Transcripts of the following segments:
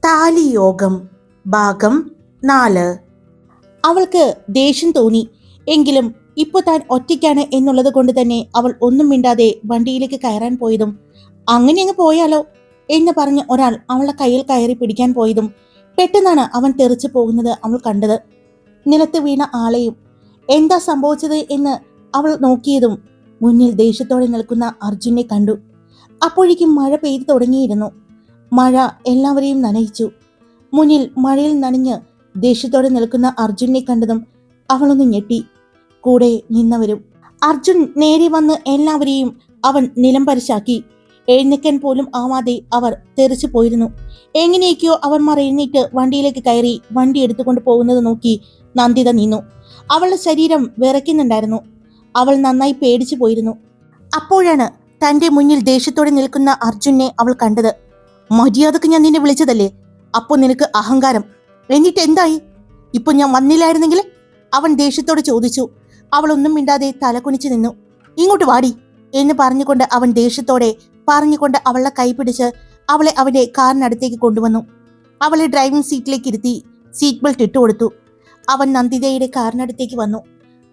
താലിയോഗം ഭാഗം 4. അവൾക്ക് ദേഷ്യം തോന്നി. എങ്കിലും ഇപ്പോൾ താൻ ഒറ്റയ്ക്കാണ് എന്നുള്ളത് കൊണ്ട് തന്നെ അവൾ ഒന്നും മിണ്ടാതെ വണ്ടിയിലേക്ക് കയറാൻ പോയതും അങ്ങനെ അങ്ങ് പോയാലോ എന്ന് പറഞ്ഞ് ഒരാൾ അവളുടെ കയ്യിൽ കയറി പിടിക്കാൻ പോയതും പെട്ടെന്നാണ് അവൻ തെറിച്ചു പോകുന്നത് അവൾ കണ്ടത്. നിലത്ത് വീണ ആളെയും എന്താ സംഭവിച്ചത് എന്ന് അവൾ നോക്കിയതും മുന്നിൽ ദേഷ്യത്തോടെ നിൽക്കുന്ന അർജുനെ കണ്ടു. അപ്പോഴേക്കും മഴ പെയ്തു തുടങ്ങിയിരുന്നു. മഴ എല്ലാവരെയും നനയിച്ചു. മുന്നിൽ മഴയിൽ നനഞ്ഞ് ദേഷ്യത്തോടെ നിൽക്കുന്ന അർജുനെ കണ്ടതും അവളൊന്ന് ഞെട്ടി. കൂടെ നിന്നവരും. അർജുൻ നേരെ വന്ന് എല്ലാവരെയും അവൻ നിലംപരിശാക്കി. എഴുന്നേക്കാൻ പോലും ആവാതെ അവർ തെറിച്ചു പോയിരുന്നു. എങ്ങനെയൊക്കെയോ അവന്മാർ എഴുന്നേറ്റ് വണ്ടിയിലേക്ക് കയറി വണ്ടി എടുത്തുകൊണ്ട് പോകുന്നത് നോക്കി നന്ദിത നിന്നു. അവളുടെ ശരീരം വിറയ്ക്കുന്നുണ്ടായിരുന്നു. അവൾ നന്നായി പേടിച്ചു പോയിരുന്നു. അപ്പോഴാണ് തന്റെ മുന്നിൽ ദേഷ്യത്തോടെ നിൽക്കുന്ന അർജുനെ അവൾ കണ്ടത്. മര്യാദക്ക് ഞാൻ നിന്നെ വിളിച്ചതല്ലേ, അപ്പൊ നിനക്ക് അഹങ്കാരം. എന്നിട്ട് എന്തായി? ഇപ്പൊ ഞാൻ വന്നില്ലായിരുന്നെങ്കിൽ? അവൻ ദേഷ്യത്തോടെ ചോദിച്ചു. അവൾ ഒന്നും മിണ്ടാതെ തലകുനിച്ചു നിന്നു. ഇങ്ങോട്ട് വാടി എന്ന് പറഞ്ഞുകൊണ്ട് അവൻ ദേഷ്യത്തോടെ പറഞ്ഞുകൊണ്ട് അവളുടെ കൈ പിടിച്ച് അവളെ അവന്റെ കാറിനടുത്തേക്ക് കൊണ്ടുവന്നു. അവളെ ഡ്രൈവിംഗ് സീറ്റിലേക്ക് ഇരുത്തി സീറ്റ് ബെൽറ്റ് ഇട്ടുകൊടുത്തു. അവൻ നന്ദിതയുടെ കാറിനടുത്തേക്ക് വന്നു.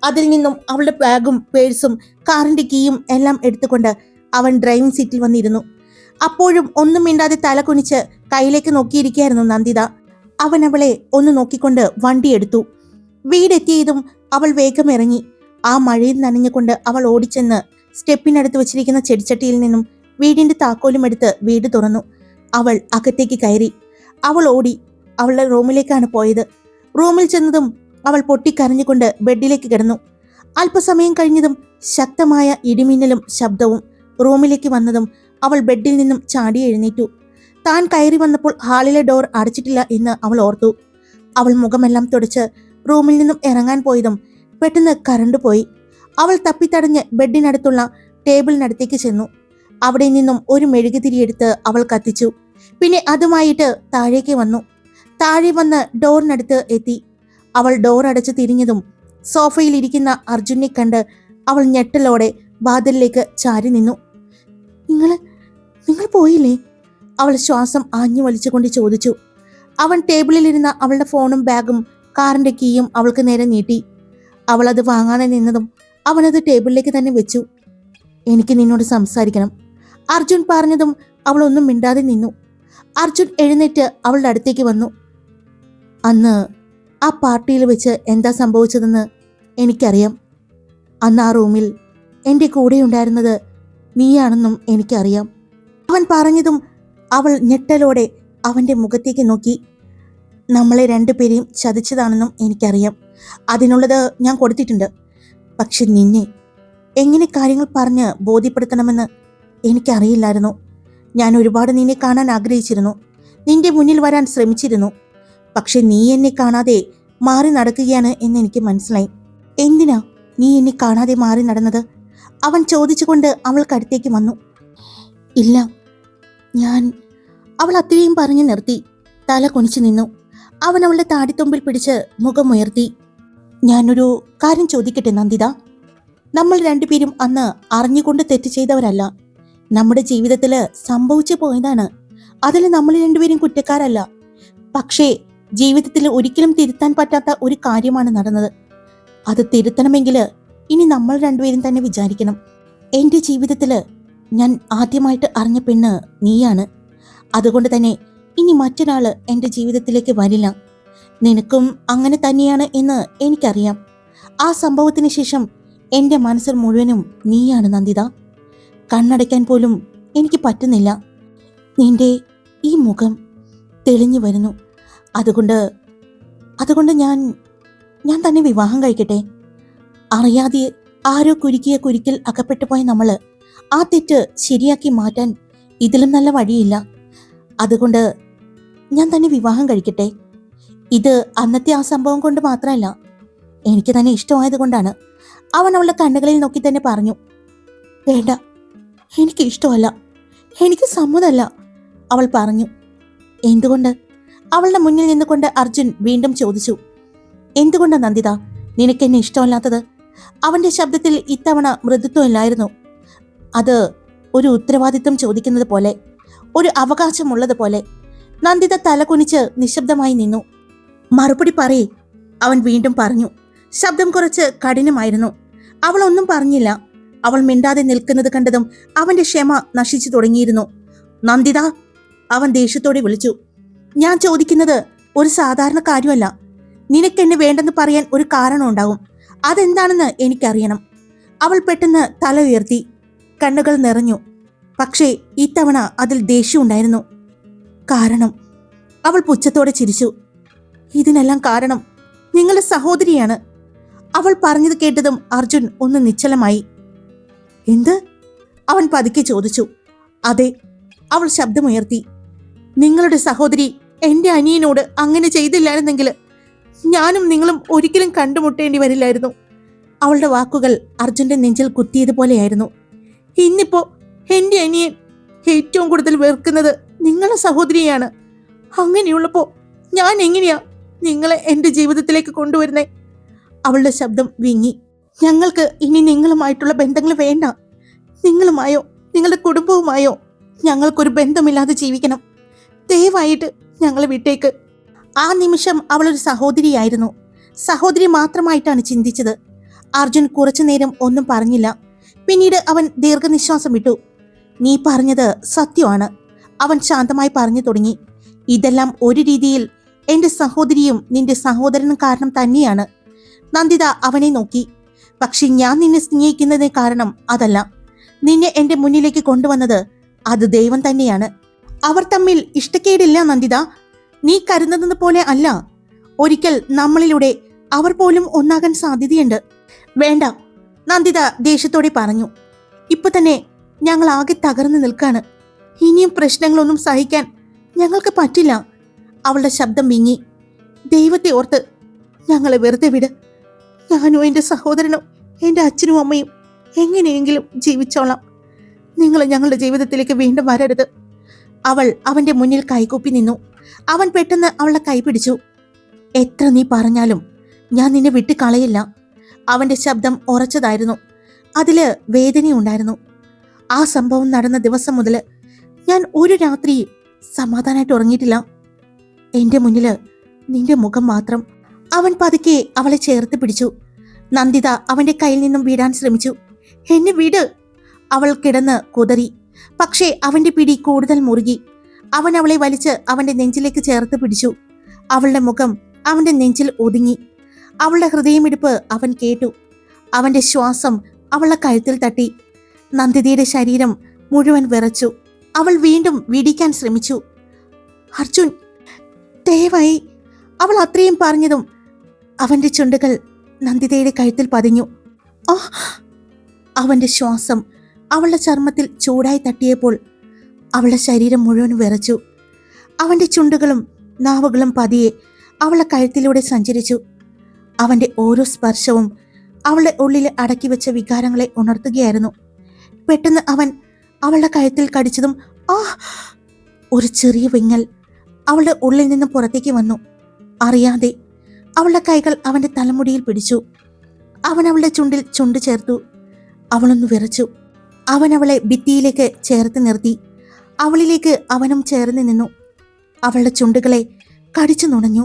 അതിൽ നിന്നും അവളുടെ ബാഗും പേഴ്സും കാറിന്റെ കീയും എല്ലാം എടുത്തുകൊണ്ട് അവൻ ഡ്രൈവിംഗ് സീറ്റിൽ വന്നിരുന്നു. അപ്പോഴും ഒന്നും മിണ്ടാതെ തല കുനിച്ച് കയ്യിലേക്ക് നോക്കിയിരിക്കുകയായിരുന്നു നന്ദിത. അവൻ അവളെ ഒന്ന് നോക്കിക്കൊണ്ട് വണ്ടി എടുത്തു. വീടെത്തിയതും അവൾ വേഗം ഇറങ്ങി. ആ മഴയിൽ നനഞ്ഞുകൊണ്ട് അവൾ ഓടിച്ചെന്ന് സ്റ്റെപ്പിനടുത്ത് വെച്ചിരിക്കുന്ന ചെടിച്ചട്ടിയിൽ നിന്നും വീടിന്റെ താക്കോലും എടുത്ത് വീട് തുറന്നു. അവൾ അകത്തേക്ക് കയറി. അവൾ ഓടി അവളുടെ റൂമിലേക്കാണ് പോയത്. റൂമിൽ ചെന്നതും അവൾ പൊട്ടിക്കരഞ്ഞുകൊണ്ട് ബെഡിലേക്ക് കിടന്നു. അല്പസമയം കഴിഞ്ഞതും ശക്തമായ ഇടിമിന്നലും ശബ്ദവും റൂമിലേക്ക് വന്നതും അവൾ ബെഡിൽ നിന്നും ചാടി എഴുന്നേറ്റു. താൻ കയറി വന്നപ്പോൾ ഹാളിലെ ഡോർ അടച്ചിട്ടില്ല എന്ന് അവൾ ഓർത്തു. അവൾ മുഖമെല്ലാം തുടച്ച് റൂമിൽ നിന്നും ഇറങ്ങാൻ പോയതും പെട്ടെന്ന് കറണ്ട് പോയി. അവൾ തപ്പിത്തടഞ്ഞ് ബെഡിനടുത്തുള്ള ടേബിളിനടുത്തേക്ക് ചെന്നു. അവിടെ നിന്നും ഒരു മെഴുകുതിരി എടുത്ത് അവൾ കത്തിച്ചു. പിന്നെ അതുമായിട്ട് താഴേക്ക് വന്നു. താഴെ വന്ന് ഡോറിനടുത്ത് എത്തി. അവൾ ഡോർ അടച്ച് തിരിഞ്ഞതും സോഫയിൽ ഇരിക്കുന്ന അർജുനെ കണ്ട് അവൾ ഞെട്ടലോടെ വാതിലിലേക്ക് ചാരി നിന്നു. നിങ്ങൾ പോയില്ലേ? അവൾ ശ്വാസം ആഞ്ഞു വലിച്ചുകൊണ്ട് ചോദിച്ചു. അവൻ ടേബിളിലിരുന്ന അവളുടെ ഫോണും ബാഗും കാറിന്റെ കീയും അവൾക്ക് നേരെ നീട്ടി. അവൾ അത് വാങ്ങാതെ നിന്നതും അവനത് ടേബിളിലേക്ക് തന്നെ വെച്ചു. എനിക്ക് നിന്നോട് സംസാരിക്കണം, അർജുൻ പറഞ്ഞതും അവൾ ഒന്നും മിണ്ടാതെ നിന്നു. അർജുൻ എഴുന്നേറ്റ് അവളുടെ അടുത്തേക്ക് വന്നു. അന്ന് ആ പാർട്ടിയിൽ വെച്ച് എന്താ സംഭവിച്ചതെന്ന് എനിക്കറിയാം. അന്ന് ആ റൂമിൽ എൻ്റെ കൂടെ ഉണ്ടായിരുന്നത് നീയാണെന്നും എനിക്കറിയാം. അവൻ പറഞ്ഞതും അവൾ ഞെട്ടലോടെ അവന്റെ മുഖത്തേക്ക് നോക്കി. നമ്മളെ രണ്ടുപേരെയും ചതിച്ചതാണെന്നും എനിക്കറിയാം. അതിനുള്ളത് ഞാൻ കൊടുത്തിട്ടുണ്ട്. പക്ഷെ നിന്നെ എങ്ങനെ കാര്യങ്ങൾ പറഞ്ഞ് ബോധ്യപ്പെടുത്തണമെന്ന് എനിക്കറിയില്ലായിരുന്നു. ഞാൻ ഒരുപാട് നിന്നെ കാണാൻ ആഗ്രഹിച്ചിരുന്നു. നിന്റെ മുന്നിൽ വരാൻ ശ്രമിച്ചിരുന്നു. പക്ഷെ നീ എന്നെ കാണാതെ മാറി നടക്കുകയാണ് എന്ന് എനിക്ക് മനസ്സിലായി. എന്തിനാ നീ എന്നെ കാണാതെ മാറി നടന്നത്? അവൻ ചോദിച്ചുകൊണ്ട് അവൾക്കടുത്തേക്ക് വന്നു. ഇല്ല, അവൾ അത്രയും പറഞ്ഞു നിർത്തി. തല കുനിച്ചു നിന്നു. അവൻ അവളുടെ താടിത്തുമ്പിൽ പിടിച്ച് മുഖമുയർത്തി. ഞാനൊരു കാര്യം ചോദിക്കട്ടെ നന്ദിത? നമ്മൾ രണ്ടുപേരും അന്ന് അറിഞ്ഞുകൊണ്ട് തെറ്റ് ചെയ്തവരല്ല. നമ്മുടെ ജീവിതത്തിൽ സംഭവിച്ചു പോയതാണ്. അതിൽ നമ്മൾ രണ്ടുപേരും കുറ്റക്കാരല്ല. പക്ഷേ ജീവിതത്തിൽ ഒരിക്കലും തിരുത്താൻ പറ്റാത്ത ഒരു കാര്യമാണ് നടന്നത്. അത് തിരുത്തണമെങ്കിൽ ഇനി നമ്മൾ രണ്ടുപേരും തന്നെ വിചാരിക്കണം. എൻ്റെ ജീവിതത്തിൽ ഞാൻ ആദ്യമായിട്ട് അറിഞ്ഞ പെണ്ണ് നീയാണ്. അതുകൊണ്ട് തന്നെ ഇനി മറ്റൊരാൾ എൻ്റെ ജീവിതത്തിലേക്ക് വരില്ല. നിനക്കും അങ്ങനെ തന്നെയാണ് എന്ന് എനിക്കറിയാം. ആ സംഭവത്തിന് ശേഷം എൻ്റെ മനസ്സിൽ മുഴുവനും നീയാണ് നന്ദിത. കണ്ണടയ്ക്കാൻ പോലും എനിക്ക് പറ്റുന്നില്ല. നിന്റെ ഈ മുഖം തെളിഞ്ഞു വരുന്നു. അതുകൊണ്ട് ഞാൻ തന്നെ വിവാഹം കഴിക്കട്ടെ. അറിയാതെ ആരോ കുരുക്കിയ കുരുക്കിൽ അകപ്പെട്ടു പോയ നമ്മള് ആ തെറ്റ് ശരിയാക്കി മാറ്റാൻ ഇതിലും നല്ല വഴിയില്ല. അതുകൊണ്ട് ഞാൻ തന്നെ വിവാഹം കഴിക്കട്ടെ. ഇത് അന്നത്തെ ആ സംഭവം കൊണ്ട് മാത്രമല്ല, എനിക്ക് തന്നെ ഇഷ്ടമായത് കൊണ്ടാണ്. അവൻ അവളുടെ കണ്ണുകളിൽ നോക്കി തന്നെ പറഞ്ഞു. വേണ്ട, എനിക്ക് ഇഷ്ടമല്ല, എനിക്ക് സമ്മതമല്ല, അവൾ പറഞ്ഞു. എന്തുകൊണ്ട്? അവളുടെ മുന്നിൽ നിന്നുകൊണ്ട് അർജുൻ വീണ്ടും ചോദിച്ചു. എന്തുകൊണ്ടാ നന്ദിത നിനക്കെന്നെ ഇഷ്ടമല്ലാത്തത്? അവന്റെ ശബ്ദത്തിൽ ഇത്തവണ മൃദുത്വമില്ലായിരുന്നു. അത് ഒരു ഉത്തരവാദിത്വം ചോദിക്കുന്നത് പോലെ, ഒരു അവകാശമുള്ളത് പോലെ. നന്ദിത തല കുനിച്ച് നിശബ്ദമായി നിന്നു. മറുപടി പറയേ, അവൻ വീണ്ടും പറഞ്ഞു. ശബ്ദം കുറച്ച് കഠിനമായിരുന്നു. അവൾ ഒന്നും പറഞ്ഞില്ല. അവൾ മിണ്ടാതെ നിൽക്കുന്നത് കണ്ടതും അവന്റെ ക്ഷമ നശിച്ചു തുടങ്ങിയിരുന്നു. നന്ദിത, അവൻ ദേഷ്യത്തോടെ വിളിച്ചു. ഞാൻ ചോദിക്കുന്നത് ഒരു സാധാരണ കാര്യമല്ല. നിനക്കെന്നെ വേണ്ടെന്ന് പറയാൻ ഒരു കാരണം ഉണ്ടാവും. അതെന്താണെന്ന് എനിക്കറിയണം. അവൾ പെട്ടെന്ന് തല ഉയർത്തി. കണ്ണുകൾ നിറഞ്ഞു. പക്ഷേ ഇത്തവണ അതിൽ ദേഷ്യം ഉണ്ടായിരുന്നു. കാരണം, അവൾ പുച്ഛത്തോടെ ചിരിച്ചു. ഇതിനെല്ലാം കാരണം നിങ്ങളുടെ സഹോദരിയാണ്. അവൾ പറഞ്ഞത് കേട്ടതും അർജുൻ ഒന്ന് നിശ്ചലമായി. എന്ത്? അവൻ പതുക്കെ ചോദിച്ചു. അതെ, അവൾ ശബ്ദമുയർത്തി. നിങ്ങളുടെ സഹോദരി എന്റെ അനിയനോട് അങ്ങനെ ചെയ്തില്ലായിരുന്നെങ്കിൽ ഞാനും നിങ്ങളും ഒരിക്കലും കണ്ടുമുട്ടേണ്ടി വരില്ലായിരുന്നു. അവളുടെ വാക്കുകൾ അർജുന്റെ നെഞ്ചിൽ കുത്തിയതുപോലെയായിരുന്നു. ഇന്നിപ്പോ എന്റെ അനിയൻ ഏറ്റവും കൂടുതൽ വെറുക്കുന്നത് നിങ്ങളുടെ സഹോദരിയാണ്. അങ്ങനെയുള്ളപ്പോ ഞാൻ എങ്ങനെയാ നിങ്ങളെ എന്റെ ജീവിതത്തിലേക്ക് കൊണ്ടുവരുന്നേ? അവളുടെ ശബ്ദം വിങ്ങി. ഞങ്ങൾക്ക് ഇനി നിങ്ങളുമായിട്ടുള്ള ബന്ധങ്ങൾ വേണ്ട. നിങ്ങളുമായോ നിങ്ങളുടെ കുടുംബവുമായോ ഞങ്ങൾക്കൊരു ബന്ധമില്ലാതെ ജീവിക്കണം. ദയവായിട്ട് ഞങ്ങളെ വിട്ടേക്ക്. ആ നിമിഷം അവളൊരു സഹോദരിയായിരുന്നു. സഹോദരി മാത്രമായിട്ടാണ് ചിന്തിച്ചത്. അർജുൻ കുറച്ചുനേരം ഒന്നും പറഞ്ഞില്ല. പിന്നീട് അവൻ ദീർഘനിശ്വാസം വിട്ടു. നീ പറഞ്ഞത് സത്യമാണ്, അവൻ ശാന്തമായി പറഞ്ഞു തുടങ്ങി. ഇതെല്ലാം ഒരു രീതിയിൽ എന്റെ സഹോദരിയും നിന്റെ സഹോദരനും കാരണം തന്നെയാണ്. നന്ദിത അവനെ നോക്കി. പക്ഷെ ഞാൻ നിന്നെ സ്നേഹിക്കുന്നതിന് കാരണം അതല്ല. നിന്നെ എന്റെ മുന്നിലേക്ക് കൊണ്ടുവന്നത് അത് ദൈവം തന്നെയാണ്. അവർ തമ്മിൽ ഇഷ്ടക്കേടില്ല നന്ദിത. നീ കരുതുന്നത് പോലെ അല്ല. ഒരിക്കൽ നമ്മളിലൂടെ അവർ പോലും ഒന്നാകാൻ സാധ്യതയുണ്ട്. വേണ്ട, നന്ദിത ദേഷ്യത്തോടെ പറഞ്ഞു. ഇപ്പൊ തന്നെ ഞങ്ങൾ ആകെ തകർന്നു നിൽക്കാണ്. ഇനിയും പ്രശ്നങ്ങളൊന്നും സഹിക്കാൻ ഞങ്ങൾക്ക് പറ്റില്ല. അവളുടെ ശബ്ദം വിങ്ങി. ദൈവത്തെ ഓർത്ത് ഞങ്ങളെ വെറുതെ വിട്. ഞാനും എൻ്റെ സഹോദരനും എൻ്റെ അച്ഛനും അമ്മയും എങ്ങനെയെങ്കിലും ജീവിച്ചോളാം. നിങ്ങൾ ഞങ്ങളുടെ ജീവിതത്തിലേക്ക് വീണ്ടും വരരുത്. അവൾ അവന്റെ മുന്നിൽ കൈകൂപ്പി നിന്നു. അവൻ പെട്ടെന്ന് അവളുടെ കൈ പിടിച്ചു. എത്ര നീ പറഞ്ഞാലും ഞാൻ നിന്നെ വിട്ടു കളയില്ല. അവന്റെ ശബ്ദം ഉറച്ചതായിരുന്നു. അതില് വേദനയുണ്ടായിരുന്നു. ആ സംഭവം നടന്ന ദിവസം മുതൽ ഞാൻ ഒരു രാത്രി സമാധാനമായിട്ട് ഉറങ്ങിയിട്ടില്ല. എന്റെ മുന്നില് നിന്റെ മുഖം മാത്രം. അവൻ പതുക്കെ അവളെ ചേർത്ത് പിടിച്ചു. നന്ദിത അവന്റെ കയ്യിൽ നിന്നും വീടാൻ ശ്രമിച്ചു. എന്നെ വിട്, അവൾ കിടന്ന് കുതറി. പക്ഷേ അവന്റെ പിടി കൂടുതൽ മുറുകി. അവൻ അവളെ വലിച്ച് അവന്റെ നെഞ്ചിലേക്ക് ചേർത്ത് പിടിച്ചു. അവളുടെ മുഖം അവന്റെ നെഞ്ചിൽ ഒതുങ്ങി. അവളുടെ ഹൃദയമിടിപ്പ് അവൻ കേട്ടു. അവന്റെ ശ്വാസം അവളുടെ കഴുത്തിൽ തട്ടി. നന്ദിതയുടെ ശരീരം മുഴുവൻ വിറച്ചു. അവൾ വീണ്ടും വിടിക്കാൻ ശ്രമിച്ചു. അർജുൻ, ദയവായി. അവൾ അത്രയും പറഞ്ഞതും അവന്റെ ചുണ്ടുകൾ നന്ദിതയുടെ കഴുത്തിൽ പതിഞ്ഞു. ആ! അവന്റെ ശ്വാസം അവളുടെ ചർമ്മത്തിൽ ചൂടായി തട്ടിയപ്പോൾ അവളുടെ ശരീരം മുഴുവൻ വിറച്ചു. അവന്റെ ചുണ്ടുകളും നാവുകളും പതിയെ അവളുടെ കഴുത്തിലൂടെ സഞ്ചരിച്ചു. അവന്റെ ഓരോ സ്പർശവും അവളുടെ ഉള്ളിൽ അടക്കി വെച്ച വികാരങ്ങളെ ഉണർത്തുകയായിരുന്നു. പെട്ടെന്ന് അവൻ അവളുടെ കഴുത്തിൽ കടിച്ചതും ആ! ഒരു ചെറിയ വിങ്ങൽ അവളുടെ ഉള്ളിൽ നിന്നും പുറത്തേക്ക് വന്നു. അറിയാതെ അവളുടെ കൈകൾ അവന്റെ തലമുടിയിൽ പിടിച്ചു. അവൻ അവളുടെ ചുണ്ടിൽ ചുണ്ട് ചേർത്തു. അവളൊന്ന് വിറച്ചു. അവൻ അവളെ ഭിത്തിയിലേക്ക് ചേർത്ത് നിർത്തി. അവളിലേക്ക് അവനും ചേർന്ന് നിന്നു. അവളുടെ ചുണ്ടുകളെ കടിച്ചു നുണഞ്ഞു.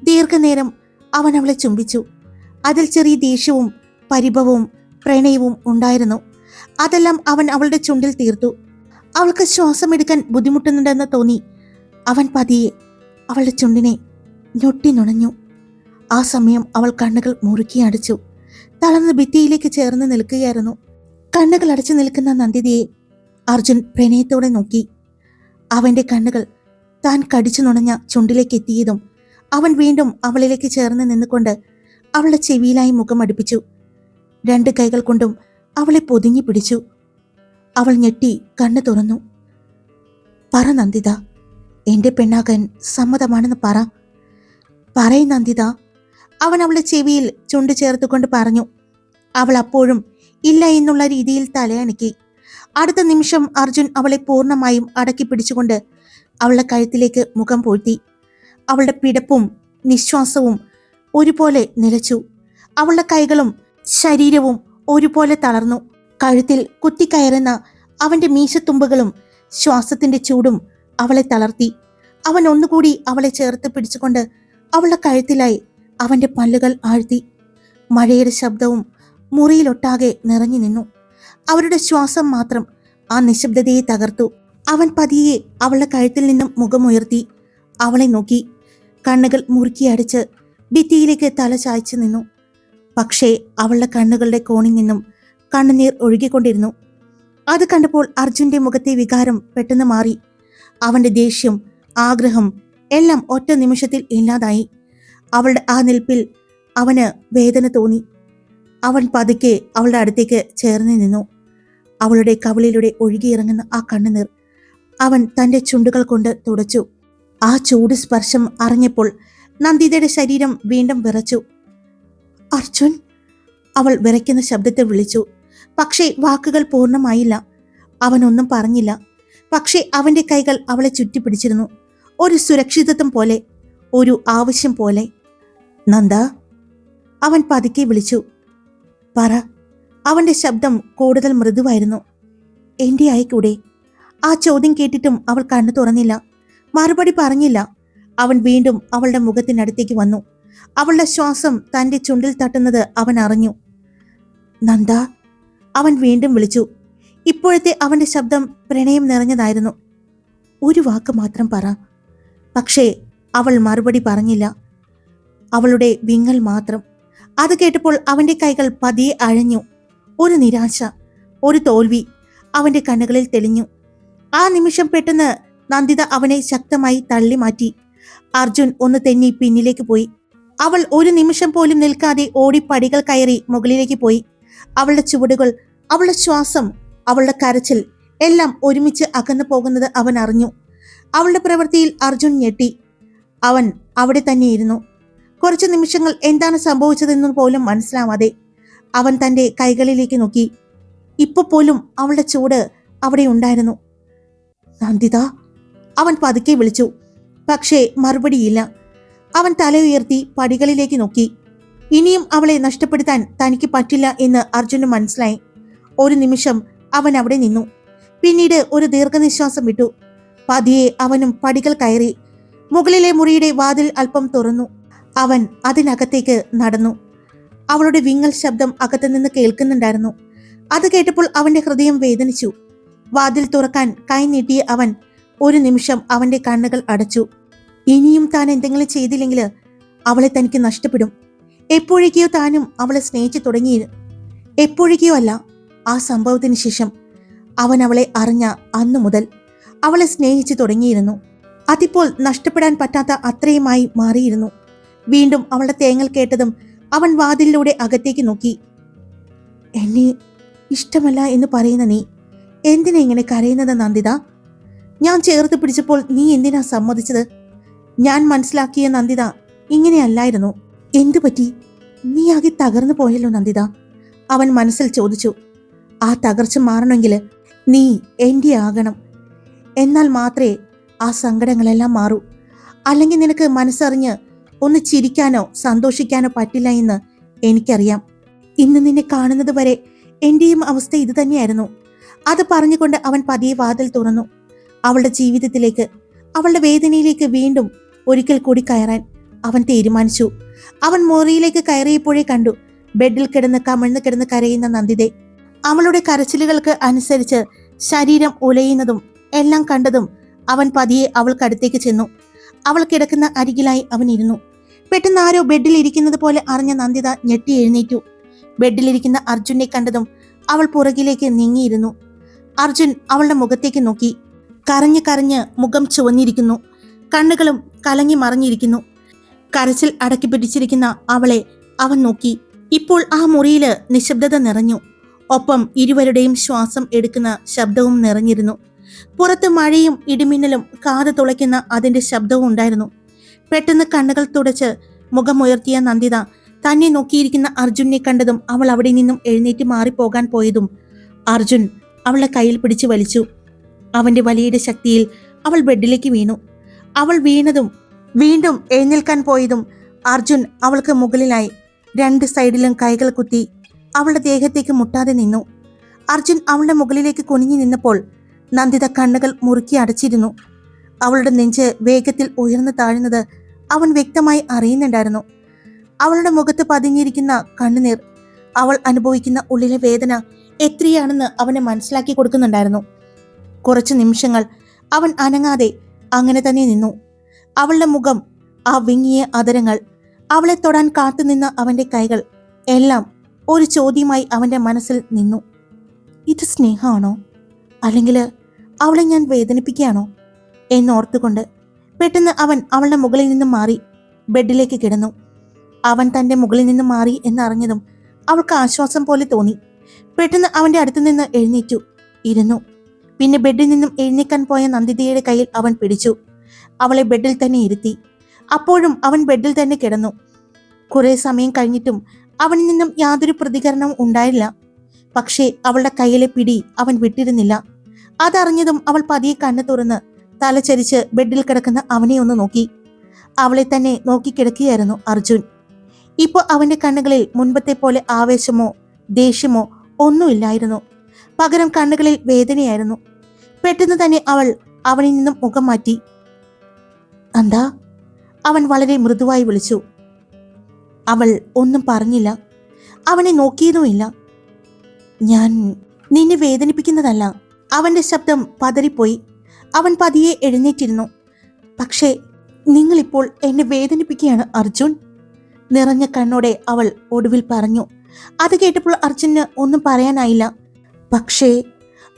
ദീർഘനേരം അവൻ അവളെ ചുംബിച്ചു. അതിൽ ചെറിയ ദേഷ്യവും പരിഭവവും പ്രണയവും ഉണ്ടായിരുന്നു. അതെല്ലാം അവൻ അവളുടെ ചുണ്ടിൽ തീർത്തു. അവൾക്ക് ശ്വാസമെടുക്കാൻ ബുദ്ധിമുട്ടുന്നുണ്ടെന്ന് തോന്നി. അവൻ പതിയെ അവളുടെ ചുണ്ടിനെ ഞൊട്ടി നുണഞ്ഞു. ആ സമയം അവൾ കണ്ണുകൾ മുറുക്കി അടച്ചു. തളർന്ന് ഭിത്തിയിലേക്ക് ചേർന്ന് നിൽക്കുകയായിരുന്നു. കണ്ണുകൾ അടച്ചു നിൽക്കുന്ന നന്ദിതയെ അർജുൻ പ്രണയത്തോടെ നോക്കി. അവന്റെ കണ്ണുകൾ താൻ കടിച്ചു നുണഞ്ഞ ചുണ്ടിലേക്ക് എത്തിയതും അവൻ വീണ്ടും അവളിലേക്ക് ചേർന്ന് നിന്നുകൊണ്ട് അവളുടെ ചെവിയിലായി മുഖം അടുപ്പിച്ചു. 2 കൈകൾ കൊണ്ടും അവളെ പൊതിഞ്ഞു പിടിച്ചു. അവൾ ഞെട്ടി കണ്ണു തുറന്നു. പറ നന്ദിത, എന്റെ പെണ്ണാകാൻ സമ്മതമാണെന്ന് പറയ് നന്ദിത. അവൻ അവളുടെ ചെവിയിൽ ചുണ്ട് ചേർത്തുകൊണ്ട് പറഞ്ഞു. അവൾ അപ്പോഴും ഇല്ല എന്നുള്ള രീതിയിൽ തലയണക്കി. അടുത്ത നിമിഷം അർജുൻ അവളെ പൂർണ്ണമായും അടക്കി പിടിച്ചുകൊണ്ട് അവളുടെ കഴുത്തിലേക്ക് മുഖം പൂഴ്ത്തി. അവളുടെ പിടപ്പും നിശ്വാസവും ഒരുപോലെ നിലച്ചു. അവളുടെ കൈകളും ശരീരവും ഒരുപോലെ തളർന്നു. കഴുത്തിൽ കുത്തിക്കയറുന്ന അവന്റെ മീശത്തുമ്പുകളും ശ്വാസത്തിന്റെ ചൂടും അവളെ തളർത്തി. അവൻ ഒന്നുകൂടി അവളെ ചേർത്ത് പിടിച്ചുകൊണ്ട് അവളുടെ കഴുത്തിലായി അവന്റെ പല്ലുകൾ ആഴ്ത്തി. മഴയുടെ ശബ്ദവും മുറിയിലൊട്ടാകെ നിറഞ്ഞു നിന്നു. അവരുടെ ശ്വാസം മാത്രം ആ നിശബ്ദതയെ തകർത്തു. അവൻ പതിയെ അവളുടെ കഴുത്തിൽ നിന്നും മുഖമുയർത്തി അവളെ നോക്കി. കണ്ണുകൾ മുറുക്കി അടിച്ച് ഭിത്തിയിലേക്ക് തല ചായ്ച്ചു നിന്നു. പക്ഷേ അവളുടെ കണ്ണുകളുടെ കോണിൽ നിന്നും കണ്ണുനീർ ഒഴുകിക്കൊണ്ടിരുന്നു. അത് കണ്ടപ്പോൾ അർജുന്റെ മുഖത്തെ വികാരം പെട്ടെന്ന് മാറി. അവന്റെ ദേഷ്യം, ആഗ്രഹം എല്ലാം ഒറ്റ നിമിഷത്തിൽ ഇല്ലാതായി. അവളുടെ ആ നിൽപ്പിൽ അവന് വേദന തോന്നി. അവൻ പതുക്കെ അവളുടെ അടുത്തേക്ക് ചേർന്ന് നിന്നു. അവളുടെ കവിളിലൂടെ ഒഴുകിയിറങ്ങുന്ന ആ കണ്ണുനീർ അവൻ തന്റെ ചുണ്ടുകൾ കൊണ്ട് തുടച്ചു. ആ ചൂട് സ്പർശം അറിഞ്ഞപ്പോൾ നന്ദിതയുടെ ശരീരം വീണ്ടും വിറച്ചു. അർജുൻ, അവൾ വിറയ്ക്കുന്ന ശബ്ദത്തിൽ വിളിച്ചു. പക്ഷേ വാക്കുകൾ പൂർണ്ണമായില്ല. അവനൊന്നും പറഞ്ഞില്ല. പക്ഷേ അവന്റെ കൈകൾ അവളെ ചുറ്റിപ്പിടിച്ചിരുന്നു. ഒരു സുരക്ഷിതത്വം പോലെ, ഒരു ആവശ്യം പോലെ. നന്ദ, അവൻ പതുക്കെ വിളിച്ചു. പറ. അവന്റെ ശബ്ദം കൂടുതൽ മൃദുവായിരുന്നു. എന്റെ ആയിക്കൂടെ? ആ ചോദ്യം കേട്ടിട്ടും അവൾ കണ്ണു തുറന്നില്ല. മറുപടി പറഞ്ഞില്ല. അവൻ വീണ്ടും അവളുടെ മുഖത്തിനടുത്തേക്ക് വന്നു. അവളുടെ ശ്വാസം തന്റെ ചുണ്ടിൽ തട്ടുന്നത് അവൻ അറിഞ്ഞു. നന്ദ, അവൻ വീണ്ടും വിളിച്ചു. ഇപ്പോഴത്തെ അവന്റെ ശബ്ദം പ്രണയം നിറഞ്ഞതായിരുന്നു. ഒരു വാക്ക് മാത്രം പറ. പക്ഷേ അവൾ മറുപടി പറഞ്ഞില്ല. അവളുടെ വിങ്ങൽ മാത്രം. അത് കേട്ടപ്പോൾ അവന്റെ കൈകൾ പതിയെ അഴഞ്ഞു. ഒരു നിരാശ, ഒരു തോൽവി അവന്റെ കണ്ണുകളിൽ തെളിഞ്ഞു. ആ നിമിഷം പെട്ടെന്ന് നന്ദിത അവനെ ശക്തമായി തള്ളി മാറ്റി. അർജുൻ ഒന്ന് തെന്നി പിന്നിലേക്ക് പോയി. അവൾ ഒരു നിമിഷം പോലും നിൽക്കാതെ ഓടി പടികൾ കയറി മുകളിലേക്ക് പോയി. അവളുടെ ചുവടുകൾ, അവളുടെ ശ്വാസം, അവളുടെ കരച്ചിൽ എല്ലാം ഒരുമിച്ച് അകന്നു പോകുന്നത് അവൻ അറിഞ്ഞു. അവളുടെ പ്രവൃത്തിയിൽ അർജുൻ ഞെട്ടി. അവൻ അവിടെ തന്നെയിരുന്നു. കുറച്ചു നിമിഷങ്ങൾ എന്താണ് സംഭവിച്ചതെന്ന് പോലും മനസ്സിലാവാതെ അവൻ തന്റെ കൈകളിലേക്ക് നോക്കി. ഇപ്പൊ പോലും അവളുടെ ചൂട് അവിടെ ഉണ്ടായിരുന്നു. നന്ദിത, അവൻ പതുക്കെ വിളിച്ചു. പക്ഷേ മറുപടിയില്ല. അവൻ തല ഉയർത്തി പടികളിലേക്ക് നോക്കി. ഇനിയും അവളെ നഷ്ടപ്പെടുത്താൻ തനിക്ക് പറ്റില്ല എന്ന് അർജുന് മനസ്സിലായി. ഒരു നിമിഷം അവൻ അവിടെ നിന്നു. പിന്നീട് ഒരു ദീർഘനിശ്വാസം വിട്ടു. പതിയെ അവനും പടികൾ കയറി. മുകളിലെ മുറിയുടെ വാതിൽ അല്പം തുറന്നു. അവൻ അതിനകത്തേക്ക് നടന്നു. അവളുടെ വിങ്ങൽ ശബ്ദം അകത്തുനിന്ന് കേൾക്കുന്നുണ്ടായിരുന്നു. അത് കേട്ടപ്പോൾ അവന്റെ ഹൃദയം വേദനിച്ചു. വാതിൽ തുറക്കാൻ കൈ നീട്ടിയ അവൻ ഒരു നിമിഷം അവന്റെ കണ്ണുകൾ അടച്ചു. ഇനിയും താൻ എന്തെങ്കിലും ചെയ്തില്ലെങ്കിൽ അവളെ തനിക്ക് നഷ്ടപ്പെടും. എപ്പോഴേക്കോ താനും അവളെ സ്നേഹിച്ചു തുടങ്ങി. എപ്പോഴേക്കോ അല്ല, ആ സംഭവത്തിന് ശേഷം. അവൻ അവളെ അറിഞ്ഞ അന്നു മുതൽ അവളെ സ്നേഹിച്ചു തുടങ്ങിയിരുന്നു. അതിപ്പോൾ നഷ്ടപ്പെടാൻ പറ്റാത്ത അത്രയുമായി മാറിയിരുന്നു. വീണ്ടും അവളുടെ തേങ്ങൽ കേട്ടതും അവൻ വാതിലിലൂടെ അകത്തേക്ക് നോക്കി. എന്നെ ഇഷ്ടമല്ല എന്ന് പറയുന്ന നീ എന്തിനാ ഇങ്ങനെ കരയുന്നത് നന്ദിത? ഞാൻ ചേർത്ത് പിടിച്ചപ്പോൾ നീ എന്തിനാ സമ്മതിച്ചത്? ഞാൻ മനസ്സിലാക്കിയ നന്ദിത ഇങ്ങനെയല്ലായിരുന്നു. എന്തു പറ്റി? നീ ആകെ തകർന്നു പോയല്ലോ നന്ദിത, അവൻ മനസ്സിൽ ചോദിച്ചു. ആ തകർച്ച മാറണമെങ്കിൽ നീ എൻ്റെ ആകണം. എന്നാൽ മാത്രമേ ആ സങ്കടങ്ങളെല്ലാം മാറൂ. അല്ലെങ്കിൽ നിനക്ക് മനസ്സറിഞ്ഞ് ഒന്ന് ചിരിക്കാനോ സന്തോഷിക്കാനോ പറ്റില്ല എന്ന് എനിക്കറിയാം. ഇന്ന് നിന്നെ കാണുന്നത് വരെ എന്റെയും അവസ്ഥ ഇത് തന്നെയായിരുന്നു. അത് പറഞ്ഞുകൊണ്ട് അവൻ പതിയെ വാതിൽ തുറന്നു. അവളുടെ ജീവിതത്തിലേക്ക്, അവളുടെ വേദനയിലേക്ക് വീണ്ടും ഒരിക്കൽ കൂടി കയറാൻ അവൻ തീരുമാനിച്ചു. അവൻ മുറിയിലേക്ക് കയറിയപ്പോഴേ കണ്ടു ബെഡിൽ കമിഴ്ന്ന് കിടന്ന് കരയുന്ന നന്ദിതെ. അവളുടെ കരച്ചിലുകൾക്ക് അനുസരിച്ച് ശരീരം ഉലയുന്നതും എല്ലാം കണ്ടതും അവൻ പതിയെ അവൾക്കടുത്തേക്ക് ചെന്നു. അവൾ കിടക്കുന്ന അരികിലായി അവൻ ഇരുന്നു. പെട്ടെന്ന് ആരോ ബെഡിൽ ഇരിക്കുന്നത് പോലെ അറിഞ്ഞ നന്ദിത ഞെട്ടി എഴുന്നേറ്റു. ബെഡിലിരിക്കുന്ന അർജുനെ കണ്ടതും അവൾ പുറകിലേക്ക് നീങ്ങിയിരുന്നു. അർജുൻ അവളുടെ മുഖത്തേക്ക് നോക്കി. കരഞ്ഞ് കരഞ്ഞ് മുഖം ചുവന്നിരിക്കുന്നു. കണ്ണുകളും കലങ്ങി മറിഞ്ഞിരിക്കുന്നു. കരച്ചിൽ അടക്കി പിടിച്ചിരിക്കുന്ന അവളെ അവൻ നോക്കി. ഇപ്പോൾ ആ മുറിയില് നിശബ്ദത നിറഞ്ഞു. ഒപ്പം ഇരുവരുടെയും ശ്വാസം എടുക്കുന്ന ശബ്ദവും നിറഞ്ഞിരുന്നു. പുറത്ത് മഴയും ഇടിമിന്നലും കാത് തുളയ്ക്കുന്ന അതിന്റെ ശബ്ദവും ഉണ്ടായിരുന്നു. പെട്ടെന്ന് കണ്ണുകൾ തുടച്ച് മുഖമുയർത്തിയ നന്ദിത തന്നെ നോക്കിയിരിക്കുന്ന അർജുനെ കണ്ടതും അവൾ അവിടെ നിന്നും എഴുന്നേറ്റ് മാറിപ്പോകാൻ പോയതും അർജുൻ അവളെ കയ്യിൽ പിടിച്ചു വലിച്ചു. അവന്റെ വലിയുടെ ശക്തിയിൽ അവൾ ബെഡിലേക്ക് വീണു. അവൾ വീണതും വീണ്ടും എഴുന്നേൽക്കാൻ പോയതും അർജുൻ അവൾക്ക് മുകളിലായി രണ്ട് സൈഡിലും കൈകൾ കുത്തി അവളുടെ ദേഹത്തേക്ക് മുട്ടാതെ നിന്നു. അർജുൻ അവളുടെ മുകളിലേക്ക് കുനിഞ്ഞു നിന്നപ്പോൾ നന്ദിത കണ്ണുകൾ മുറുക്കി അടച്ചിരുന്നു. അവളുടെ നെഞ്ച് വേഗത്തിൽ ഉയർന്നു താഴുന്നത് അവൻ വ്യക്തമായി അറിയുന്നുണ്ടായിരുന്നു. അവളുടെ മുഖത്ത് പതിഞ്ഞിരിക്കുന്ന കണ്ണുനീർ, അവൾ അനുഭവിക്കുന്ന ഉള്ളിലെ വേദന എത്രയാണെന്ന് അവനെ മനസ്സിലാക്കി കൊടുക്കുന്നുണ്ടായിരുന്നു. കുറച്ചു നിമിഷങ്ങൾ അവൻ അനങ്ങാതെ അങ്ങനെ തന്നെ നിന്നു. അവളുടെ മുഖം, ആ വിങ്ങിയ അധരങ്ങൾ, അവളെ തൊടാൻ കാത്തുനിന്ന അവന്റെ കൈകൾ എല്ലാം ഒരു ചോദ്യമായി അവന്റെ മനസ്സിൽ നിന്നു. ഇത് സ്നേഹമാണോ, അല്ലെങ്കിൽ അവളെ ഞാൻ വേദനിപ്പിക്കുകയാണോ എന്നോർത്തുകൊണ്ട് പെട്ടെന്ന് അവൻ അവളുടെ മുകളിൽ നിന്നും മാറി ബെഡിലേക്ക് കിടന്നു. അവൻ തന്റെ മുകളിൽ നിന്നും മാറി എന്നറിഞ്ഞതും അവൾക്ക് ആശ്വാസം പോലെ തോന്നി. പെട്ടെന്ന് അവന്റെ അടുത്തു നിന്ന് എഴുന്നേറ്റു ഇരുന്നു. പിന്നെ ബെഡിൽ നിന്നും എഴുന്നേക്കാൻ പോയ നന്ദിതയുടെ കയ്യിൽ അവൻ പിടിച്ചു. അവളെ ബെഡിൽ തന്നെ ഇരുത്തി. അപ്പോഴും അവൻ ബെഡിൽ തന്നെ കിടന്നു. കുറെ സമയം കഴിഞ്ഞിട്ടും അവനിൽ നിന്നും യാതൊരു പ്രതികരണവും ഉണ്ടായില്ല. പക്ഷേ അവളുടെ കയ്യിലെ പിടി അവൻ വിട്ടിരുന്നില്ല. അതറിഞ്ഞതും അവൾ പതിയെ കണ്ണു തുറന്ന് തലചരിച്ച് ബെഡിൽ കിടക്കുന്ന അവനെ ഒന്ന് നോക്കി. അവളെ തന്നെ നോക്കിക്കിടക്കുകയായിരുന്നു അർജുൻ. ഇപ്പൊ അവന്റെ കണ്ണുകളിൽ മുൻപത്തെ പോലെ ആവേശമോ ദേഷ്യമോ ഒന്നുമില്ലായിരുന്നു. പകരം കണ്ണുകളിൽ വേദനയായിരുന്നു. പെട്ടെന്ന് തന്നെ അവൾ അവനിൽ നിന്നും മുഖം മാറ്റി. എന്താ? അവൻ വളരെ മൃദുവായി വിളിച്ചു. അവൾ ഒന്നും പറഞ്ഞില്ല. അവനെ നോക്കിയതുമില്ല. ഞാൻ നിന്നെ വേദനിപ്പിക്കുന്നതല്ല. അവന്റെ ശബ്ദം പതറിപ്പോയി. അവൻ പതിയെ എഴുന്നേറ്റിരുന്നു. പക്ഷേ നിങ്ങളിപ്പോൾ എന്നെ വേദനിപ്പിക്കുകയാണ് അർജുൻ, നിറഞ്ഞ കണ്ണോടെ അവൾ ഒടുവിൽ പറഞ്ഞു. അത് കേട്ടപ്പോൾ അർജുന് ഒന്നും പറയാനായില്ല. പക്ഷേ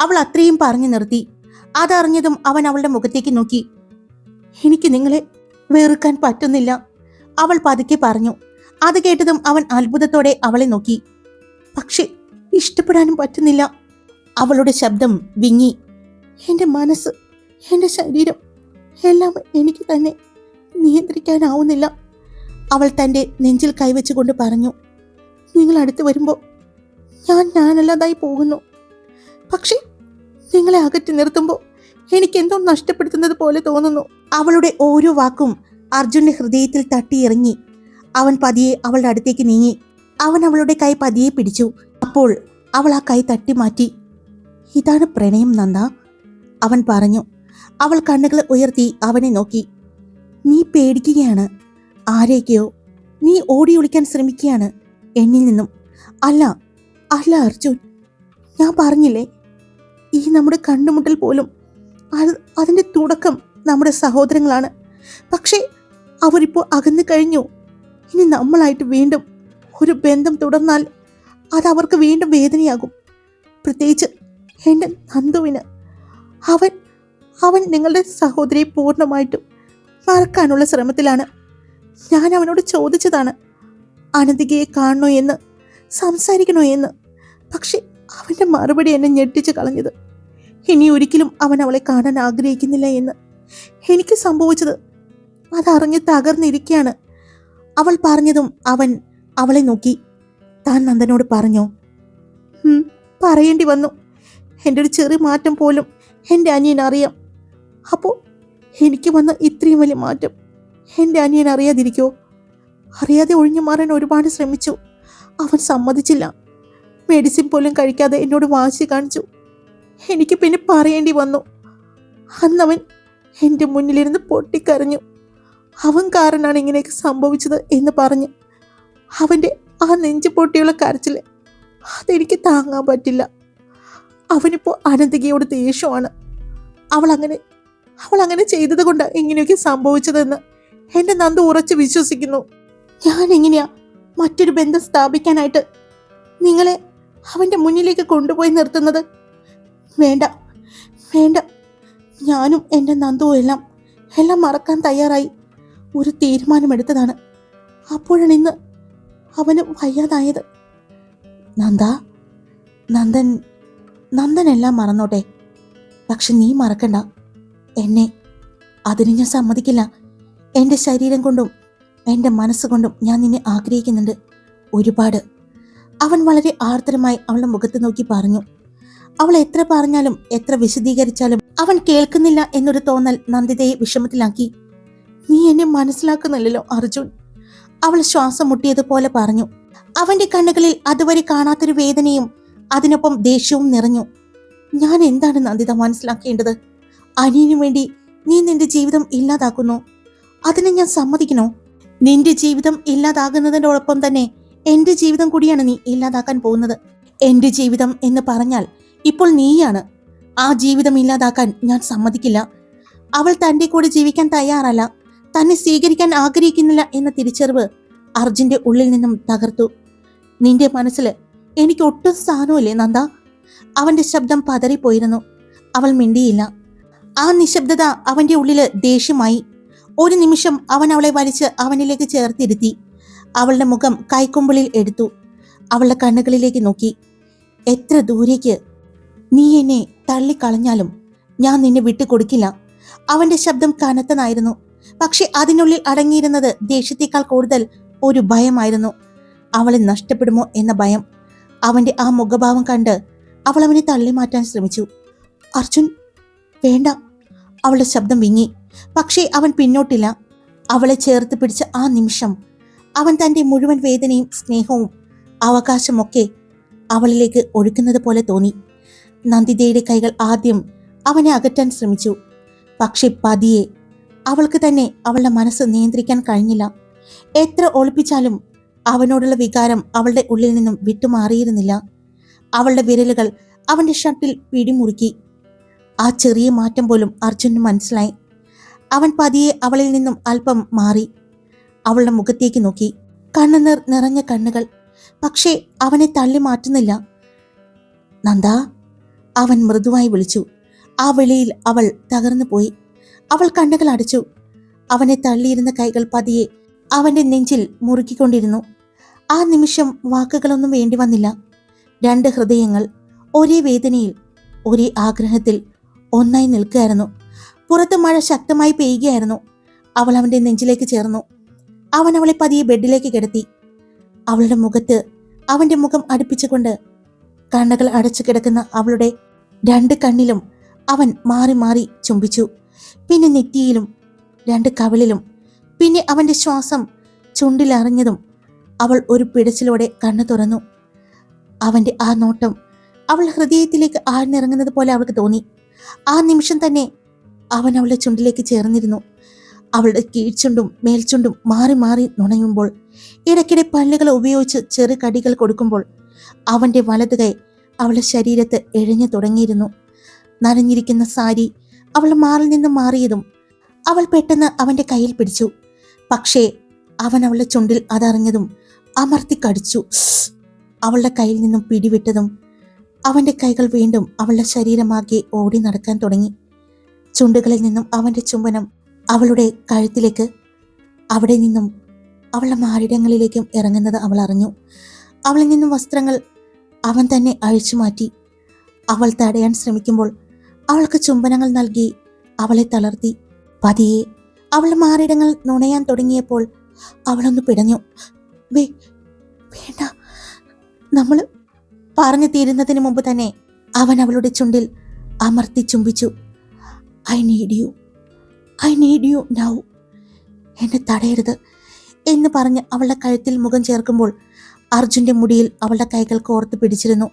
അവൾ അത്രയും പറഞ്ഞു നിർത്തി. അതറിഞ്ഞതും അവൻ അവളുടെ മുഖത്തേക്ക് നോക്കി. എനിക്ക് നിങ്ങളെ വെറുക്കാൻ പറ്റുന്നില്ല, അവൾ പതുക്കെ പറഞ്ഞു. അത് കേട്ടതും അവൻ അത്ഭുതത്തോടെ അവളെ നോക്കി. പക്ഷേ ഇഷ്ടപ്പെടാനും പറ്റുന്നില്ല. അവളുടെ ശബ്ദം വിങ്ങി. എൻ്റെ മനസ്സ്, എൻ്റെ ശരീരം എല്ലാം എനിക്ക് തന്നെ നിയന്ത്രിക്കാനാവുന്നില്ല. അവൾ തൻ്റെ നെഞ്ചിൽ കൈവച്ചുകൊണ്ട് പറഞ്ഞു. നിങ്ങൾ അടുത്ത് വരുമ്പോൾ ഞാനല്ലാതായി പോകുന്നു. പക്ഷെ നിങ്ങളെ അകറ്റി നിർത്തുമ്പോൾ എനിക്ക് എന്തോ നഷ്ടപ്പെടുത്തുന്നത് പോലെ തോന്നുന്നു. അവളുടെ ഓരോ വാക്കും അർജുന്റെ ഹൃദയത്തിൽ തട്ടിയിറങ്ങി. അവൻ പതിയെ അവളുടെ അടുത്തേക്ക് നീങ്ങി. അവൻ അവളുടെ കൈ പതിയെ പിടിച്ചു. അപ്പോൾ അവൾ ആ കൈ തട്ടി മാറ്റി. ഇതാണ് പ്രണയം നന്ദ, അവൻ പറഞ്ഞു. അവൾ കണ്ണുകൾ ഉയർത്തി അവനെ നോക്കി. നീ പേടിക്കുകയാണ്, ആരേക്കെയോ നീ ഓടി ഒളിക്കാൻ ശ്രമിക്കുകയാണ് എന്നിൽ നിന്നും. അല്ല അല്ല അർജുൻ, ഞാൻ പറഞ്ഞില്ലേ, ഈ നമ്മുടെ കണ്ടുമുട്ടൽ പോലും അതിൻ്റെ തുടക്കം നമ്മുടെ സഹോദരങ്ങളാണ്. പക്ഷേ അവരിപ്പോൾ അകന്നു കഴിഞ്ഞു. ഇനി നമ്മളായിട്ട് വീണ്ടും ഒരു ബന്ധം തുടർന്നാൽ അത് അവർക്ക് വീണ്ടും വേദനയാകും. പ്രത്യേകിച്ച് എൻ്റെ നന്ദുവിന്. അവൻ നിങ്ങളുടെ സഹോദരിയെ പൂർണ്ണമായിട്ടും മറക്കാനുള്ള ശ്രമത്തിലാണ്. ഞാൻ അവനോട് ചോദിച്ചതാണ് അനന്തികയെ കാണണോ എന്ന്, സംസാരിക്കണോ എന്ന്. പക്ഷെ അവൻ്റെ മറുപടി എന്നെ ഞെട്ടിച്ച് കളഞ്ഞത്. ഇനി ഒരിക്കലും അവൻ അവളെ കാണാൻ ആഗ്രഹിക്കുന്നില്ല എന്ന് എനിക്ക് സംഭവിച്ചത് അതറിഞ്ഞ് തകർന്നിരിക്കുകയാണ്. അവൾ പറഞ്ഞതും അവൻ അവളെ നോക്കി. താൻ നന്ദനോട് പറഞ്ഞോ? പറയേണ്ടി വന്നു. എൻ്റെ ഒരു ചെറിയ മാറ്റം പോലും എൻ്റെ അനിയൻ അറിയാം. അപ്പോൾ എനിക്ക് വന്ന ഇത്രയും വലിയ മാറ്റം എൻ്റെ അനിയൻ അറിയാതിരിക്കോ? അറിയാതെ ഒഴിഞ്ഞു മാറാൻ ഒരുപാട് ശ്രമിച്ചു. അവൻ സമ്മതിച്ചില്ല. മെഡിസിൻ പോലും കഴിക്കാതെ എന്നോട് വാശി കാണിച്ചു. എനിക്ക് പിന്നെ പറയേണ്ടി വന്നു. അന്നവൻ എൻ്റെ മുന്നിലിരുന്ന് പൊട്ടിക്കരഞ്ഞു. അവൻ കാരണമാണ് ഇങ്ങനെയൊക്കെ സംഭവിച്ചത് എന്ന് പറഞ്ഞ്. അവൻ്റെ ആ നെഞ്ചു പൊട്ടിയുള്ള കരച്ചിൽ അതെനിക്ക് താങ്ങാൻ പറ്റില്ല. അവനിപ്പോൾ അനന്തികയോട് ദേഷ്യമാണ്. അവൾ അങ്ങനെ ചെയ്തത് കൊണ്ട് ഇങ്ങനെയൊക്കെ സംഭവിച്ചതെന്ന് എൻ്റെ നന്ദു ഉറച്ച് വിശ്വസിക്കുന്നു. ഞാൻ എങ്ങനെയാ മറ്റൊരു ബന്ധം സ്ഥാപിക്കാനായിട്ട് നിങ്ങളെ അവൻ്റെ മുന്നിലേക്ക് കൊണ്ടുപോയി നിർത്തുന്നത്? വേണ്ട വേണ്ട, ഞാനും എൻ്റെ നന്ദുവും എല്ലാം മറക്കാൻ തയ്യാറായി ഒരു തീരുമാനമെടുത്തതാണ്. അപ്പോഴാണ് ഇന്ന് അവന് വയ്യാതായത്. നന്ദൻ എല്ലാം മറന്നോട്ടെ, പക്ഷെ നീ മറക്കണ്ട എന്നെ. അതിന് ഞാൻ സമ്മതിക്കില്ല. എൻ്റെ ശരീരം കൊണ്ടും എൻ്റെ മനസ്സുകൊണ്ടും ഞാൻ നിന്നെ ആഗ്രഹിക്കുന്നുണ്ട് ഒരുപാട്. അവൻ വളരെ ആർദ്രമായി അവളുടെ മുഖത്ത് നോക്കി പറഞ്ഞു. അവൾ എത്ര പറഞ്ഞാലും എത്ര വിശദീകരിച്ചാലും അവൻ കേൾക്കുന്നില്ല എന്നൊരു തോന്നൽ നന്ദിതയെ വിഷമത്തിലാക്കി. നീ എന്നെ മനസ്സിലാക്കുന്നില്ലല്ലോ അർജുൻ, അവൾ ശ്വാസം മുട്ടിയതുപോലെ പറഞ്ഞു. അവന്റെ കണ്ണുകളിൽ അതുവരെ കാണാത്തൊരു വേദനയും അതിനൊപ്പം ദേഷ്യവും നിറഞ്ഞു. ഞാൻ എന്താണ് നന്ദിത മനസ്സിലാക്കേണ്ടത്? അനിയനു വേണ്ടി നീ നിന്റെ ജീവിതം ഇല്ലാതാക്കുന്നു. അതിനെ ഞാൻ സമ്മതിക്കണോ? നിന്റെ ജീവിതം ഇല്ലാതാകുന്നതിനോടൊപ്പം തന്നെ എന്റെ ജീവിതം കൂടിയാണ് നീ ഇല്ലാതാക്കാൻ പോകുന്നത്. എന്റെ ജീവിതം എന്ന് പറഞ്ഞാൽ ഇപ്പോൾ നീയാണ്. ആ ജീവിതം ഇല്ലാതാക്കാൻ ഞാൻ സമ്മതിക്കില്ല. അവൾ തന്റെ കൂടെ ജീവിക്കാൻ തയ്യാറല്ല, തന്നെ സ്വീകരിക്കാൻ ആഗ്രഹിക്കുന്നില്ല എന്ന തിരിച്ചറിവ് അർജുന്റെ ഉള്ളിൽ നിന്നും തകർത്തു. നിന്റെ മനസ്സിൽ എനിക്ക് ഒട്ടും സ്ഥാനമില്ലേ നന്ദ? അവന്റെ ശബ്ദം പതറിപ്പോയിരുന്നു. അവൾ മിണ്ടിയില്ല. ആ നിശബ്ദത അവന്റെ ഉള്ളില് ദേഷ്യമായി. ഒരു നിമിഷം അവൻ അവളെ വലിച്ച് അവനിലേക്ക് ചേർത്തിരുത്തി. അവളുടെ മുഖം കൈക്കുമ്പിളിൽ എടുത്തു. അവളുടെ കണ്ണുകളിലേക്ക് നോക്കി. എത്ര ദൂരേക്ക് നീ എന്നെ തള്ളിക്കളഞ്ഞാലും ഞാൻ നിന്നെ വിട്ടുകൊടുക്കില്ല. അവന്റെ ശബ്ദം കനത്തനായിരുന്നു. പക്ഷെ അതിനുള്ളിൽ അടങ്ങിയിരുന്നത് ദേഷ്യത്തേക്കാൾ കൂടുതൽ ഒരു ഭയമായിരുന്നു. അവളെ നഷ്ടപ്പെടുമോ എന്ന ഭയം. അവന്റെ ആ മുഖഭാവം കണ്ട് അവൾ അവനെ തള്ളി മാറ്റാൻ ശ്രമിച്ചു. അർജുൻ, വേണ്ട. അവളുടെ ശബ്ദം വിങ്ങി. പക്ഷേ അവൻ പിന്നോട്ടില്ല. അവളെ ചേർത്ത് പിടിച്ച ആ നിമിഷം അവൻ തന്റെ മുഴുവൻ വേദനയും സ്നേഹവും അവകാശമൊക്കെ അവളിലേക്ക് ഒഴുക്കുന്നത് പോലെ തോന്നി. നന്ദിതയുടെ കൈകൾ ആദ്യം അവനെ അകറ്റാൻ ശ്രമിച്ചു. പക്ഷെ പതിയെ അവൾക്ക് തന്നെ അവളുടെ മനസ്സ് നിയന്ത്രിക്കാൻ കഴിഞ്ഞില്ല. എത്ര ഒളിപ്പിച്ചാലും അവനോടുള്ള വികാരം അവളുടെ ഉള്ളിൽ നിന്നും വിട്ടുമാറിയിരുന്നില്ല. അവളുടെ വിരലുകൾ അവന്റെ ഷർട്ടിൽ പിടിമുറുക്കി. ആ ചെറിയ മാറ്റം പോലും അർജുനന് മനസ്സിലായി. അവൻ പതിയെ അവളിൽ നിന്നും അല്പം മാറി. അവളുടെ മുഖത്തേക്ക് നോക്കി. കണ്ണുനീർ നിറഞ്ഞ കണ്ണുകൾ. പക്ഷേ അവനെ തള്ളി മാറ്റുന്നില്ല. നന്ദ, അവൻ മൃദുവായി വിളിച്ചു. ആ വിളിയിൽ അവൾ തകർന്നു പോയി. അവൾ കണ്ണുകൾ അടച്ചു. അവനെ തള്ളിയിരുന്ന കൈകൾ പതിയെ അവന്റെ നെഞ്ചിൽ മുറുക്കിക്കൊണ്ടിരുന്നു. ആ നിമിഷം വാക്കുകളൊന്നും വേണ്ടി വന്നില്ല. രണ്ട് ഹൃദയങ്ങൾ ഒരേ വേദനയിൽ, ഒരേ ആഗ്രഹത്തിൽ ഒന്നായി നിൽക്കുകയായിരുന്നു. പുറത്ത് മഴ ശക്തമായി പെയ്യുകയായിരുന്നു. അവൾ അവന്റെ നെഞ്ചിലേക്ക് ചേർന്നു. അവൻ അവളെ പതിയെ ബെഡിലേക്ക് കിടത്തി. അവളുടെ മുഖത്ത് അവന്റെ മുഖം അടുപ്പിച്ചുകൊണ്ട് കണ്ണുകൾ അടച്ചു കിടക്കുന്ന അവളുടെ രണ്ട് കണ്ണിലും അവൻ മാറി മാറി ചുംബിച്ചു. പിന്നെ നെറ്റിയിലും, രണ്ട് കവിളിലും. പിന്നെ അവന്റെ ശ്വാസം ചുണ്ടിലറിഞ്ഞതും അവൾ ഒരു പിടച്ചിലോടെ കണ്ണു തുറന്നു. അവന്റെ ആ നോട്ടം അവൾ ഹൃദയത്തിലേക്ക് ആഴ്ന്നിറങ്ങുന്നത് പോലെ അവൾക്ക് തോന്നി. ആ നിമിഷം തന്നെ അവൻ അവളുടെ ചുണ്ടിലേക്ക് ചേർന്നിരുന്നു. അവളുടെ കീഴ്ചുണ്ടും മേൽചുണ്ടും മാറി മാറി നുണയുമ്പോൾ, ഇടയ്ക്കിടെ പല്ലുകൾ ഉപയോഗിച്ച് ചെറു കടികൾ കൊടുക്കുമ്പോൾ അവന്റെ വലത് കൈ അവളുടെ ശരീരത്ത് എഴഞ്ഞു തുടങ്ങിയിരുന്നു. നനഞ്ഞിരിക്കുന്ന സാരി അവൾ മാറിൽ നിന്ന് മാറിയതും അവൾ പെട്ടെന്ന് അവന്റെ കയ്യിൽ പിടിച്ചു. പക്ഷേ അവൻ അവളുടെ ചുണ്ടിൽ അതറിഞ്ഞതും അമർത്തി കടിച്ചു. അവളുടെ കയ്യിൽ നിന്നും പിടിവിട്ടതും അവന്റെ കൈകൾ വീണ്ടും അവളുടെ ശരീരമാകെ ഓടി നടക്കാൻ തുടങ്ങി. ചുണ്ടുകളിൽ നിന്നും അവന്റെ ചുംബനം അവളുടെ കഴുത്തിലേക്ക്, അവിടെ നിന്നും അവളുടെ മാറിടങ്ങളിലേക്കും ഇറങ്ങുന്നത് അവൾ അറിഞ്ഞു. അവളിൽ നിന്നും വസ്ത്രങ്ങൾ അവൻ തന്നെ അഴിച്ചു മാറ്റി. അവൾ തടയാൻ ശ്രമിക്കുമ്പോൾ അവൾക്ക് ചുംബനങ്ങൾ നൽകി അവളെ തളർത്തി. പതിയെ അവളുടെ മാറിടങ്ങൾ നുണയാൻ തുടങ്ങിയപ്പോൾ അവളൊന്ന് പിടഞ്ഞു. വേണ്ട, നമ്മൾ പറഞ്ഞു തീരുന്നതിന് മുമ്പ് തന്നെ അവൻ അവളുടെ ചുണ്ടിൽ അമർത്തി ചുംബിച്ചു. I need you now. എന്നെ തടയരുത് എന്ന് പറഞ്ഞ് അവളുടെ കഴുത്തിൽ മുഖം ചേർക്കുമ്പോൾ അർജുന്റെ മുടിയിൽ അവളുടെ കൈകൾ കോർത്ത് പിടിച്ചിരുന്നു.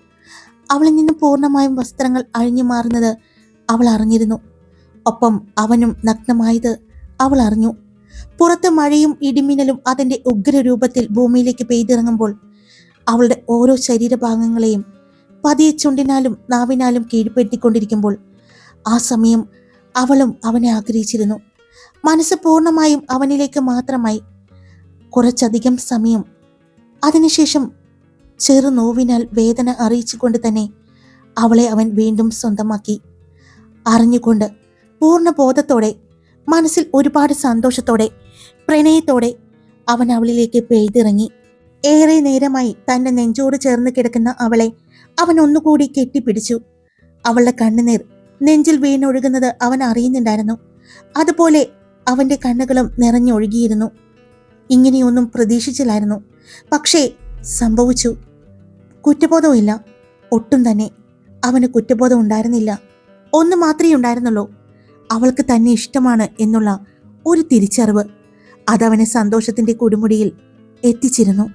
അവളിൽ നിന്നും പൂർണ്ണമായും വസ്ത്രങ്ങൾ അഴിഞ്ഞു മാറുന്നത് അവൾ അറിഞ്ഞിരുന്നു. ഒപ്പം അവനും നഗ്നമായത് അവൾ അറിഞ്ഞു. പുറത്ത് മഴയും ഇടിമിന്നലും അതിന്റെ ഉഗ്രരൂപത്തിൽ ഭൂമിയിലേക്ക് പെയ്തിറങ്ങുമ്പോൾ അവളുടെ ഓരോ ശരീരഭാഗങ്ങളെയും പതിയെ ചുണ്ടിനാലും നാവിനാലും കീഴ്പ്പെടുത്തിക്കൊണ്ടിരിക്കുമ്പോൾ ആ സമയം അവളും അവനെ ആഗ്രഹിച്ചിരുന്നു. മനസ്സ് പൂർണ്ണമായും അവനിലേക്ക് മാത്രമായി. കുറച്ചധികം സമയം. അതിനുശേഷം ചെറു നോവിനാൽ വേദന അറിയിച്ചുകൊണ്ട് തന്നെ അവളെ അവൻ വീണ്ടും സ്വന്തമാക്കി. അറിഞ്ഞുകൊണ്ട്, പൂർണ്ണ ബോധത്തോടെ, മനസ്സിൽ ഒരുപാട് സന്തോഷത്തോടെ, പ്രണയത്തോടെ അവൻ അവളിലേക്ക് പെയ്തിറങ്ങി. ഏറെ നേരമായി തന്റെ നെഞ്ചോട് ചേർന്ന് കിടക്കുന്ന അവളെ അവൻ ഒന്നുകൂടി കെട്ടിപ്പിടിച്ചു. അവളുടെ കണ്ണുനീർ നെഞ്ചിൽ വീണൊഴുകുന്നത് അവൻ അറിയുന്നുണ്ടായിരുന്നു. അതുപോലെ അവന്റെ കണ്ണുകളും നിറഞ്ഞൊഴുകിയിരുന്നു. ഇങ്ങനെയൊന്നും പ്രതീക്ഷിച്ചില്ലായിരുന്നു. പക്ഷേ സംഭവിച്ചു. കുറ്റബോധമില്ല, ഒട്ടും തന്നെ. അവന് കുറ്റബോധം ഉണ്ടായിരുന്നില്ല. ഒന്ന് മാത്രമേ ഉണ്ടായിരുന്നുള്ളൂ, അവൾക്ക് തന്നെ ഇഷ്ടമാണ് എന്നുള്ള ഒരു തിരിച്ചറിവ്. അതവനെ സന്തോഷത്തിന്റെ കൊടുമുടിയിൽ എത്തിച്ചിരുന്നു.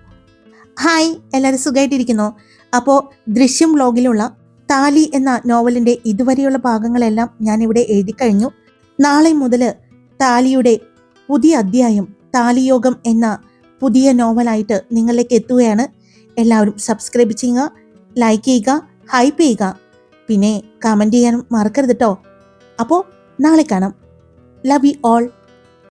ഹായ്, എല്ലാവരും സുഖമായിട്ടിരിക്കുന്നോ? അപ്പോൾ ദൃശ്യം വ്ലോഗിലുള്ള താലി എന്ന നോവലിന്റെ ഇതുവരെയുള്ള ഭാഗങ്ങളെല്ലാം ഞാനിവിടെ എഴുതി കഴിഞ്ഞു. നാളെ മുതൽ താലിയുടെ പുതിയ അധ്യായം, താലിയോഗം എന്ന പുതിയ നോവലായിട്ട് നിങ്ങളിലേക്ക് എത്തുകയാണ്. എല്ലാവരും സബ്സ്ക്രൈബ് ചെയ്യുക, ലൈക്ക് ചെയ്യുക, ഹൈപ്പ് ചെയ്യുക, പിന്നെ കമൻറ്റ് ചെയ്യാനും മറക്കരുത് കേട്ടോ. അപ്പോൾ നാളെ കാണാം. Love you all.